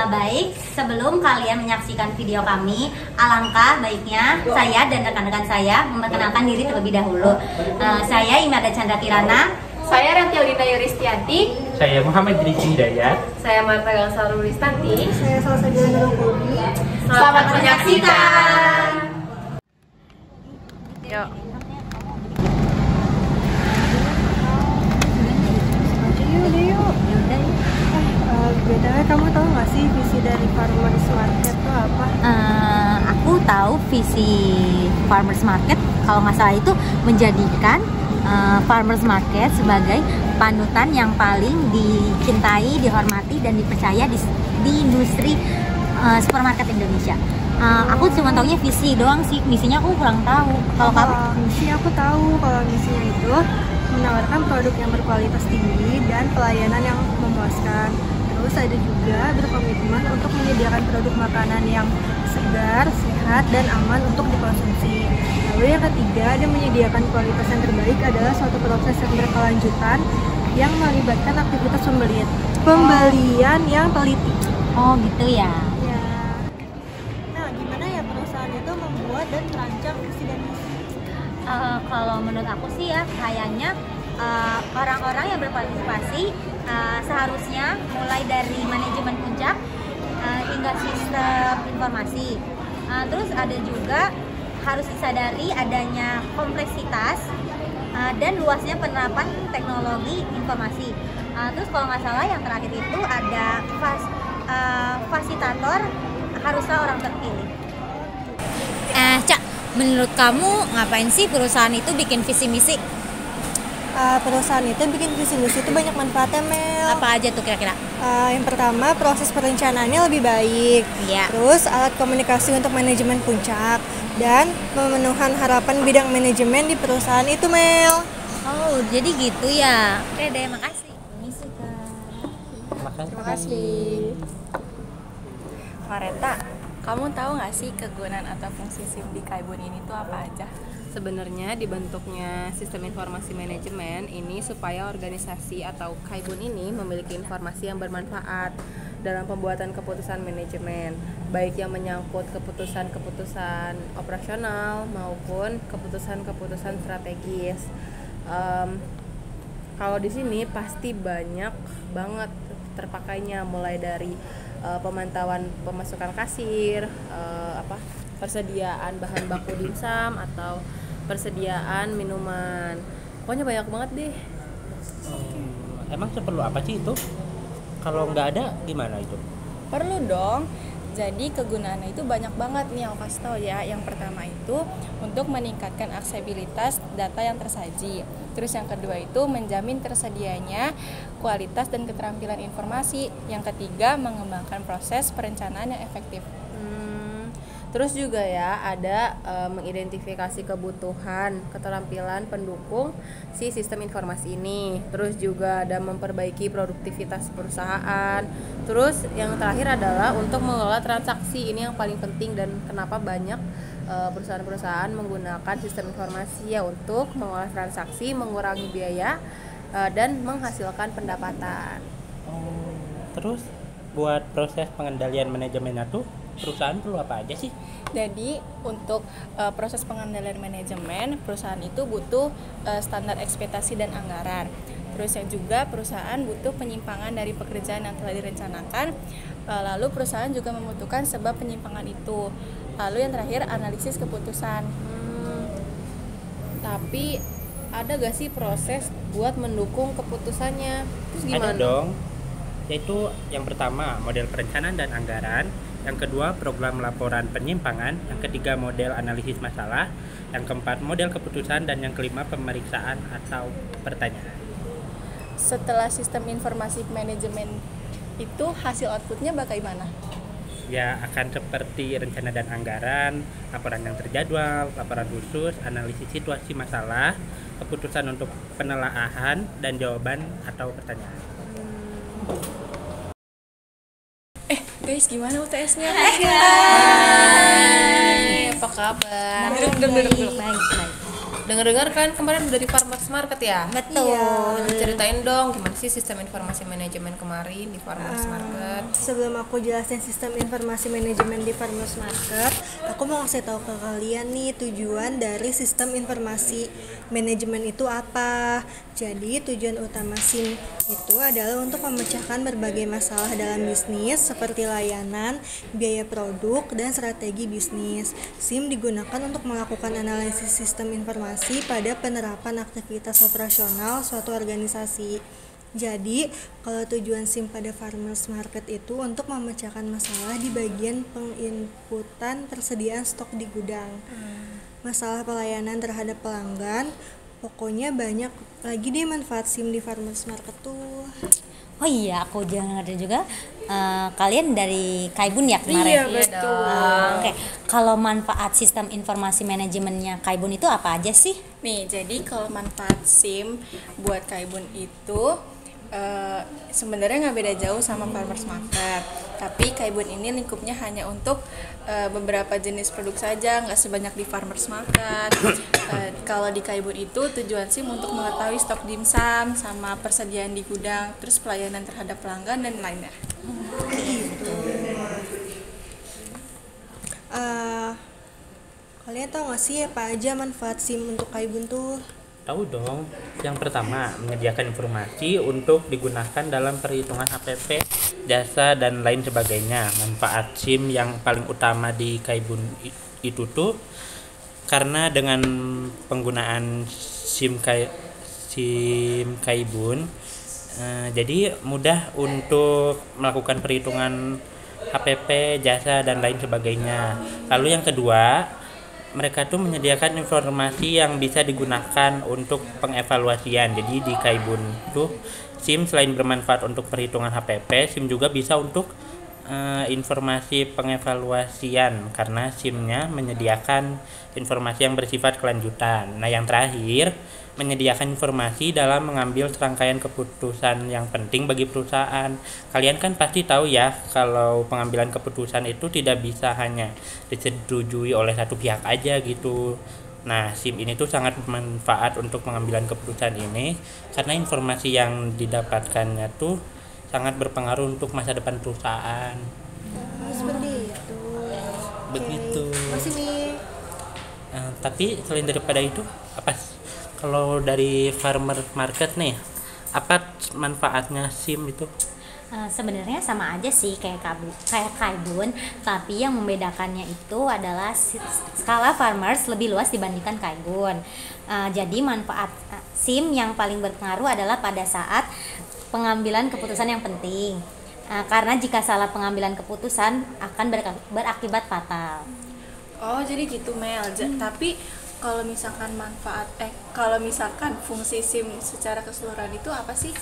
Baik, sebelum kalian menyaksikan video kami, alangkah baiknya saya dan rekan-rekan saya memperkenalkan diri terlebih dahulu. Saya Imada Chandra Kirana. Saya Rantialdina Yuristianti. Saya Muhammad Rizky Hidayat. Saya Marta Gangsar Rulistanti. Saya Salsa Jalan Rukuni. Selamat menyaksikan. Yuk. BTW kamu tahu nggak sih visi dari Farmers Market itu apa? Aku tahu visi Farmers Market, kalau nggak salah itu menjadikan Farmers Market sebagai panutan yang paling dicintai, dihormati, dan dipercaya di industri supermarket Indonesia. Aku cuma taunya visi doang sih, misinya aku kurang tahu. Kalau kamu? Misi aku tahu, kalau misinya itu menawarkan produk yang berkualitas tinggi dan pelayanan yang memuaskan. Terus ada juga berkomitmen untuk menyediakan produk makanan yang segar, sehat, dan aman untuk dikonsumsi. Lalu yang ketiga, ada menyediakan kualitas yang terbaik adalah suatu proses yang berkelanjutan yang melibatkan aktivitas pembelian yang teliti. Oh gitu ya. Ya. Nah, gimana ya perusahaan itu membuat dan merancang visi dan misi? Kalau menurut aku sih ya, kayaknya orang-orang yang berpartisipasi seharusnya mulai dari manajemen puncak hingga sistem informasi. Terus ada juga harus disadari adanya kompleksitas dan luasnya penerapan teknologi informasi. Terus kalau nggak salah yang terakhir itu ada fasilitator haruslah orang terpilih. Cak, menurut kamu ngapain sih perusahaan itu bikin visi misi? Perusahaan itu bikin visi misi itu banyak manfaatnya, Mel. Apa aja tuh kira-kira? Yang pertama, proses perencanaannya lebih baik. Iya. Terus alat komunikasi untuk manajemen puncak dan pemenuhan harapan bidang manajemen di perusahaan itu, Mel. Oh, jadi gitu ya. Oke deh, makasih. Terima kasih. Mareta, kamu tahu nggak sih kegunaan atau fungsi SIM di Kaibun ini tuh apa aja? Sebenarnya dibentuknya sistem informasi manajemen ini supaya organisasi atau Kaibun ini memiliki informasi yang bermanfaat dalam pembuatan keputusan manajemen, baik yang menyangkut keputusan-keputusan operasional maupun keputusan-keputusan strategis. Kalau di sini pasti banyak banget terpakainya, mulai dari pemantauan pemasukan kasir, persediaan bahan baku dimsum atau persediaan minuman. Pokoknya banyak banget deh. Emang seperlu apa sih itu? Kalau nggak ada gimana itu? Perlu dong. Jadi kegunaannya itu banyak banget nih, aku kasih tahu ya. Yang pertama itu untuk meningkatkan aksesibilitas data yang tersaji. Terus yang kedua itu menjamin tersedianya kualitas dan keterampilan informasi. Yang ketiga mengembangkan proses perencanaan yang efektif. Terus juga ya ada mengidentifikasi kebutuhan, keterampilan pendukung si sistem informasi ini. Terus juga ada memperbaiki produktivitas perusahaan. Terus yang terakhir adalah untuk mengelola transaksi, ini yang paling penting dan kenapa banyak perusahaan-perusahaan menggunakan sistem informasi ya untuk mengolah transaksi, mengurangi biaya dan menghasilkan pendapatan. Terus buat proses pengendalian manajemen itu perusahaan perlu apa aja sih? Jadi untuk proses pengendalian manajemen, perusahaan itu butuh standar ekspektasi dan anggaran. Terus yang juga perusahaan butuh penyimpangan dari pekerjaan yang telah direncanakan. Lalu perusahaan juga membutuhkan sebab penyimpangan itu. Lalu yang terakhir analisis keputusan. Tapi ada gak sih proses buat mendukung keputusannya? Terus gimana? Ada dong. Yaitu yang pertama model perencanaan dan anggaran, yang kedua program laporan penyimpangan, yang ketiga model analisis masalah, yang keempat model keputusan, dan yang kelima pemeriksaan atau pertanyaan. Setelah sistem informasi manajemen itu hasil outputnya bagaimana? Ya akan seperti rencana dan anggaran, laporan yang terjadwal, laporan khusus, analisis situasi masalah, keputusan untuk penelaahan, dan jawaban atau pertanyaan. Guys, gimana UTS-nya? Hai. Apa kabar? Baik. Dengar-dengar kan kemarin dari Farmers Market ya? Betul. Ceritain dong gimana sih sistem informasi manajemen kemarin di Farmers Market. Sebelum aku jelasin sistem informasi manajemen di Farmers Market, aku mau ngasih tahu ke kalian nih tujuan dari sistem informasi manajemen itu apa. Jadi tujuan utama SIM itu adalah untuk memecahkan berbagai masalah dalam bisnis seperti layanan, biaya produk, dan strategi bisnis. SIM digunakan untuk melakukan analisis sistem informasi pada penerapan aktivitas operasional suatu organisasi. Jadi, kalau tujuan SIM pada Farmers Market itu untuk memecahkan masalah di bagian penginputan persediaan stok di gudang. Masalah pelayanan terhadap pelanggan, pokoknya banyak lagi deh manfaat SIM di Farmers Market tuh. Oh iya, aku jangan ngerti juga. Kalian dari Kaibun ya kemarin? Iya, betul. Oke, kalau manfaat sistem informasi manajemennya Kaibun itu apa aja sih? Nih, jadi kalau manfaat SIM buat Kaibun itu sebenarnya nggak beda jauh sama Farmers Market, tapi Kaibun ini lingkupnya hanya untuk beberapa jenis produk saja, nggak sebanyak di Farmers Market. Kalau di Kaibun itu tujuan SIM untuk mengetahui stok dimsum sama persediaan di gudang, terus pelayanan terhadap pelanggan dan lainnya. Kalian tahu gak sih apa aja manfaat SIM untuk Kaibun tuh? Tahu dong. Yang pertama, menyediakan informasi untuk digunakan dalam perhitungan HPP, jasa, dan lain sebagainya. Manfaat SIM yang paling utama di Kaibun itu tuh karena dengan penggunaan SIM Kaibun, jadi mudah untuk melakukan perhitungan HPP, jasa, dan lain sebagainya. Lalu yang kedua, mereka tuh menyediakan informasi yang bisa digunakan untuk pengevaluasian. Jadi di Kaibun tuh SIM selain bermanfaat untuk perhitungan HPP, SIM juga bisa untuk informasi pengevaluasian karena SIM-nya menyediakan informasi yang bersifat kelanjutan. Nah, yang terakhir, menyediakan informasi dalam mengambil serangkaian keputusan yang penting bagi perusahaan. Kalian kan pasti tahu ya, kalau pengambilan keputusan itu tidak bisa hanya disetujui oleh satu pihak aja gitu. Nah, SIM ini tuh sangat bermanfaat untuk pengambilan keputusan ini karena informasi yang didapatkannya tuh sangat berpengaruh untuk masa depan perusahaan. Seperti itu. Begitu. Masih nih. Tapi selain daripada itu, apa kalau dari Farmer Market nih, apa manfaatnya SIM itu? Sebenarnya sama aja sih kayak Kaibun, tapi yang membedakannya itu adalah skala farmers lebih luas dibandingkan Kaibun. Jadi manfaat SIM yang paling berpengaruh adalah pada saat pengambilan keputusan yang penting. Karena jika salah pengambilan keputusan akan berakibat fatal. Oh, jadi gitu Mel. Tapi kalau misalkan kalau misalkan fungsi SIM secara keseluruhan itu apa sih?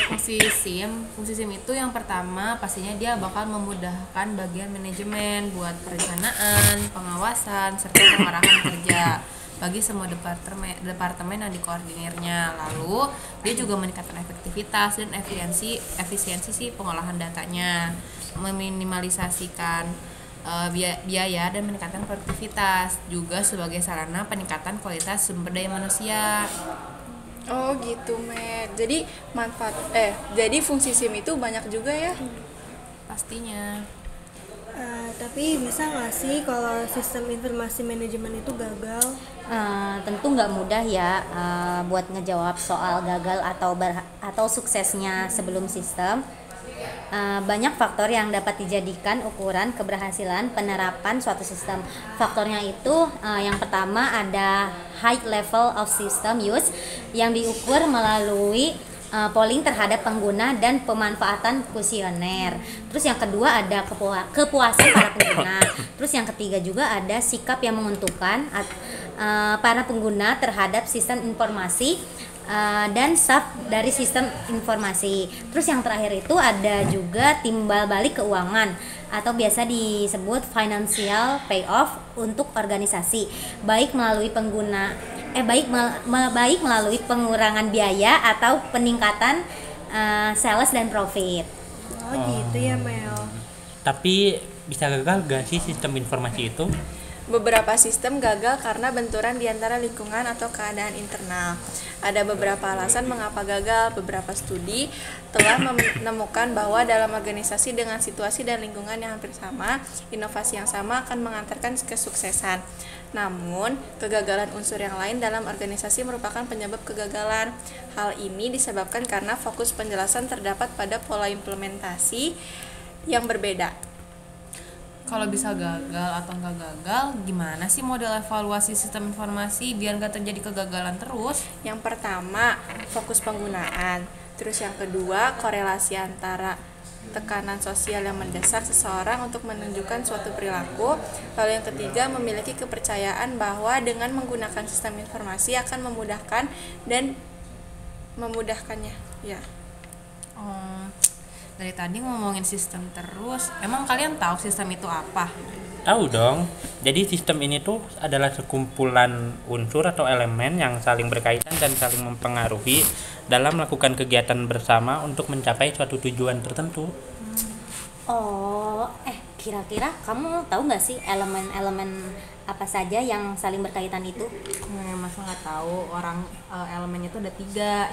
Fungsi SIM itu yang pertama pastinya dia bakal memudahkan bagian manajemen buat perencanaan, pengawasan, serta pengarahan kerja bagi semua departemen yang dikoordinirnya. Lalu dia juga meningkatkan efektivitas dan efisiensi si pengolahan datanya, meminimalisasikan biaya dan meningkatkan produktivitas, juga sebagai sarana peningkatan kualitas sumber daya manusia. Oh gitu, Met. Jadi jadi fungsi SIM itu banyak juga ya? Pastinya. Tapi bisa nggak sih kalau sistem informasi manajemen itu gagal? Tentu nggak mudah ya buat ngejawab soal gagal atau suksesnya sebelum sistem. Banyak faktor yang dapat dijadikan ukuran keberhasilan penerapan suatu sistem. Faktornya itu yang pertama ada high level of system use yang diukur melalui polling terhadap pengguna dan pemanfaatan kuesioner. Terus yang kedua ada kepuasan para pengguna. Terus yang ketiga juga ada sikap yang menguntungkan para pengguna terhadap sistem informasi dan staff dari sistem informasi. Terus yang terakhir itu ada juga timbal balik keuangan atau biasa disebut financial payoff untuk organisasi, baik melalui melalui pengurangan biaya atau peningkatan sales dan profit. Oh gitu ya Mel. Tapi bisa gagal gak sih sistem informasi itu? Beberapa sistem gagal karena benturan di antara lingkungan atau keadaan internal. Ada beberapa alasan mengapa gagal. Beberapa studi telah menemukan bahwa dalam organisasi dengan situasi dan lingkungan yang hampir sama, inovasi yang sama akan mengantarkan kesuksesan. Namun, kegagalan unsur yang lain dalam organisasi merupakan penyebab kegagalan. Hal ini disebabkan karena fokus penjelasan terdapat pada pola implementasi yang berbeda. Kalau bisa gagal atau nggak gagal, gimana sih model evaluasi sistem informasi biar nggak terjadi kegagalan terus? Yang pertama, fokus penggunaan. Terus yang kedua, korelasi antara tekanan sosial yang mendesak seseorang untuk menunjukkan suatu perilaku. Lalu yang ketiga, memiliki kepercayaan bahwa dengan menggunakan sistem informasi akan memudahkan dan memudahkannya. Ya. Dari tadi ngomongin sistem terus, emang kalian tahu sistem itu apa? Tahu dong. Jadi sistem ini tuh adalah sekumpulan unsur atau elemen yang saling berkaitan dan saling mempengaruhi dalam melakukan kegiatan bersama untuk mencapai suatu tujuan tertentu. Oh, kira-kira kamu tahu nggak sih elemen-elemen apa saja yang saling berkaitan itu? Masa nggak tahu, elemennya itu ada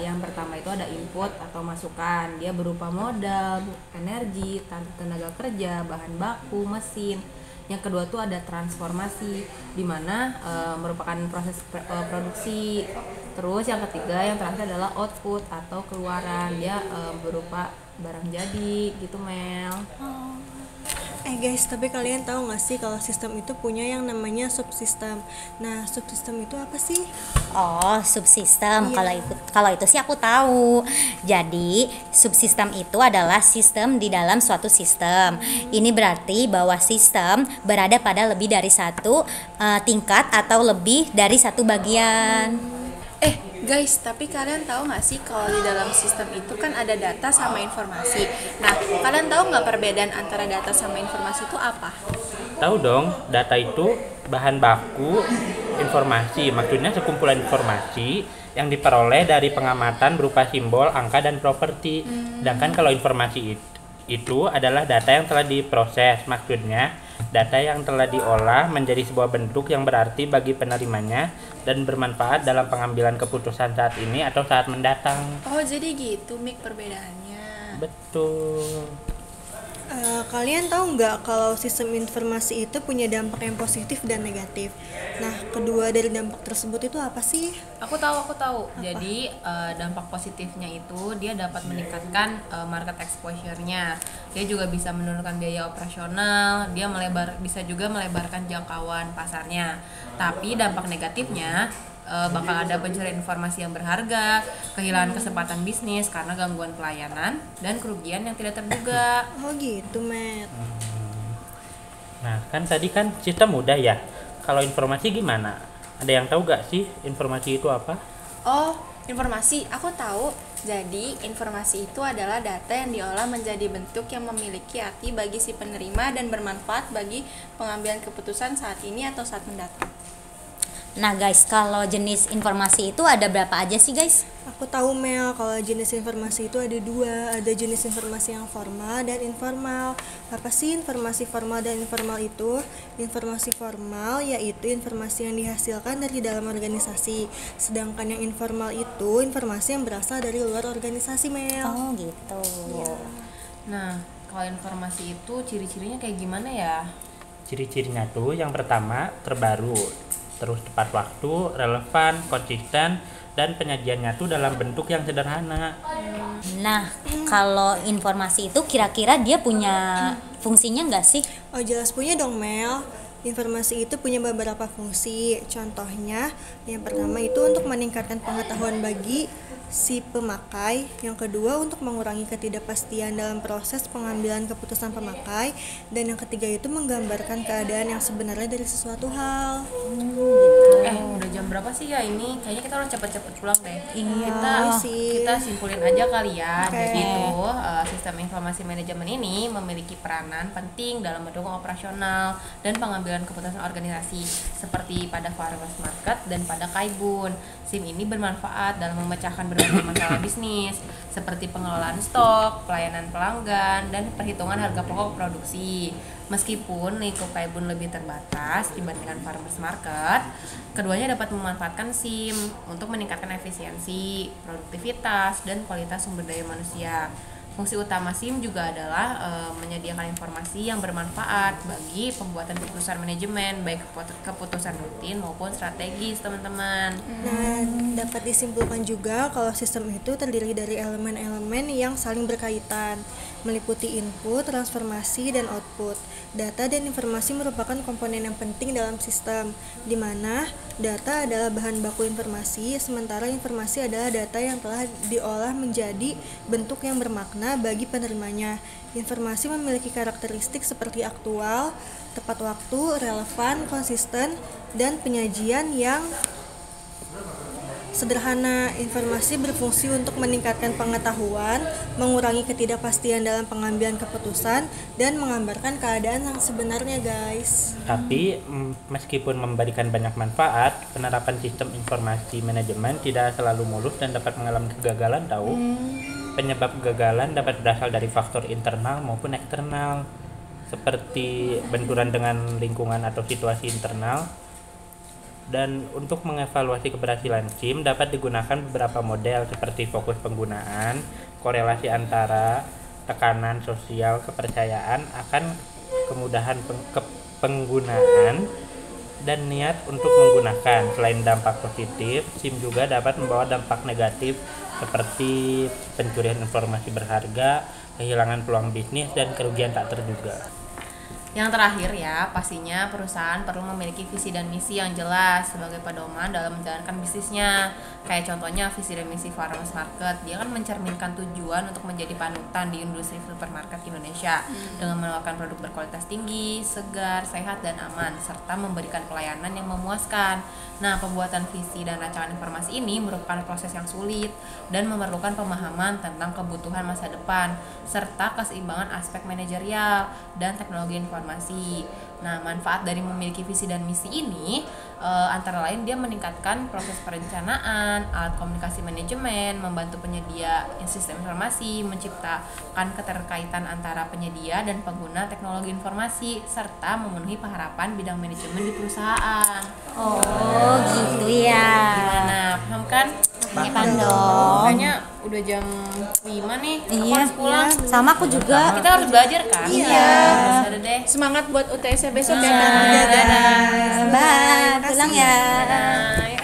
3. Yang pertama itu ada input atau masukan, dia berupa modal, energi, tenaga kerja, bahan baku, mesin. Yang kedua tuh ada transformasi, di mana merupakan proses produksi. Terus yang ketiga, yang terakhir adalah output atau keluaran, dia berupa barang jadi gitu, Mel. Guys, tapi kalian tahu nggak sih kalau sistem itu punya yang namanya subsistem. Nah, subsistem itu apa sih? Oh, subsistem. Iya. Kalau itu sih aku tahu. Jadi, subsistem itu adalah sistem di dalam suatu sistem. Ini berarti bahwa sistem berada pada lebih dari satu tingkat atau lebih dari satu bagian. Guys, tapi kalian tahu nggak sih kalau di dalam sistem itu kan ada data sama informasi. Nah, kalian tahu nggak perbedaan antara data sama informasi itu apa? Tahu dong, data itu bahan baku informasi, maksudnya sekumpulan informasi yang diperoleh dari pengamatan berupa simbol, angka, dan properti. Sedangkan kalau informasi itu adalah data yang telah diproses, maksudnya data yang telah diolah menjadi sebuah bentuk yang berarti bagi penerimanya dan bermanfaat dalam pengambilan keputusan saat ini atau saat mendatang. Oh, jadi gitu Mik perbedaannya. Betul. Kalian tahu nggak kalau sistem informasi itu punya dampak yang positif dan negatif? Nah, kedua dari dampak tersebut itu apa sih? Aku tahu. Jadi dampak positifnya itu dia dapat meningkatkan market exposure-nya. Dia juga bisa menurunkan biaya operasional, dia bisa juga melebarkan jangkauan pasarnya. Tapi dampak negatifnya bakal ada pencurian informasi yang berharga, kehilangan kesempatan bisnis karena gangguan pelayanan, dan kerugian yang tidak terduga. Oh gitu, Matt. Nah, kan tadi kan sistem mudah ya. Kalau informasi gimana? Ada yang tahu gak sih informasi itu apa? Oh, informasi, aku tahu. Jadi, informasi itu adalah data yang diolah menjadi bentuk yang memiliki arti bagi si penerima dan bermanfaat bagi pengambilan keputusan saat ini atau saat mendatang. Nah guys, kalau jenis informasi itu ada berapa aja sih guys? Aku tahu, Mel, kalau jenis informasi itu ada 2. Ada jenis informasi yang formal dan informal. Apa sih informasi formal dan informal itu? Informasi formal yaitu informasi yang dihasilkan dari dalam organisasi. Sedangkan yang informal itu informasi yang berasal dari luar organisasi, Mel. Oh gitu. Nah, kalau informasi itu ciri-cirinya kayak gimana ya? Ciri-cirinya tuh yang pertama terbaru, terus tepat waktu, relevan, konsisten, dan penyajiannya tuh dalam bentuk yang sederhana. Nah, kalau informasi itu kira-kira dia punya fungsinya nggak sih? Oh, jelas punya dong, Mel. Informasi itu punya beberapa fungsi. Contohnya, yang pertama itu untuk meningkatkan pengetahuan bagi si pemakai. Yang kedua, untuk mengurangi ketidakpastian dalam proses pengambilan keputusan pemakai. Dan yang ketiga itu menggambarkan keadaan yang sebenarnya dari sesuatu hal. Udah jam berapa sih ya ini? Kayaknya kita harus cepet-cepet pulang deh. Iya sih. Kita simpulin aja kali ya. Oke. Jadi itu sistem informasi manajemen ini memiliki peranan penting dalam mendukung operasional dan pengambilan pengambilan keputusan organisasi seperti pada farmers market dan pada Kaibun. SIM ini bermanfaat dalam memecahkan berbagai masalah bisnis seperti pengelolaan stok, pelayanan pelanggan, dan perhitungan harga pokok produksi. Meskipun lingkup Kaibun lebih terbatas dibandingkan farmers market, keduanya dapat memanfaatkan SIM untuk meningkatkan efisiensi, produktivitas, dan kualitas sumber daya manusia. Fungsi utama SIM juga adalah menyediakan informasi yang bermanfaat bagi pembuatan keputusan manajemen, baik keputusan rutin maupun strategis, teman-teman. Nah, dapat disimpulkan juga kalau sistem itu terdiri dari elemen-elemen yang saling berkaitan, meliputi input, transformasi, dan output. Data dan informasi merupakan komponen yang penting dalam sistem, di mana data adalah bahan baku informasi, sementara informasi adalah data yang telah diolah menjadi bentuk yang bermakna bagi penerimanya. Informasi memiliki karakteristik seperti aktual, tepat waktu, relevan, konsisten, dan penyajian yang sederhana. Informasi berfungsi untuk meningkatkan pengetahuan, mengurangi ketidakpastian dalam pengambilan keputusan, dan menggambarkan keadaan yang sebenarnya, guys. Tapi meskipun memberikan banyak manfaat, penerapan sistem informasi manajemen tidak selalu mulus dan dapat mengalami kegagalan tahu. Penyebab kegagalan dapat berasal dari faktor internal maupun eksternal, seperti benturan dengan lingkungan atau situasi internal. Dan untuk mengevaluasi keberhasilan SIM dapat digunakan beberapa model seperti fokus penggunaan, korelasi antara tekanan sosial, kepercayaan akan kemudahan penggunaan, dan niat untuk menggunakan. Selain dampak positif, SIM juga dapat membawa dampak negatif seperti pencurian informasi berharga, kehilangan peluang bisnis, dan kerugian tak terduga. Yang terakhir ya, pastinya perusahaan perlu memiliki visi dan misi yang jelas sebagai pedoman dalam menjalankan bisnisnya. Kayak contohnya visi dan misi farmers market, dia kan mencerminkan tujuan untuk menjadi panutan di industri supermarket Indonesia dengan menawarkan produk berkualitas tinggi, segar, sehat, dan aman, serta memberikan pelayanan yang memuaskan. Nah, pembuatan visi dan rancangan informasi ini merupakan proses yang sulit dan memerlukan pemahaman tentang kebutuhan masa depan, serta keseimbangan aspek manajerial dan teknologi informasi. Nah, manfaat dari memiliki visi dan misi ini antara lain dia meningkatkan proses perencanaan, alat komunikasi manajemen, membantu penyedia sistem informasi, menciptakan keterkaitan antara penyedia dan pengguna teknologi informasi, serta memenuhi harapan bidang manajemen di perusahaan. Oh, gitu ya. Gimana? Paham kan? Paham dong. Kayaknya udah jam 5 nih. Aku Iya, harus pulang. sama aku juga. Kita harus belajar kan? Iya. Udah deh. Semangat buat UTS besok ya. Dadah. Bye, pulang ya. Dadah.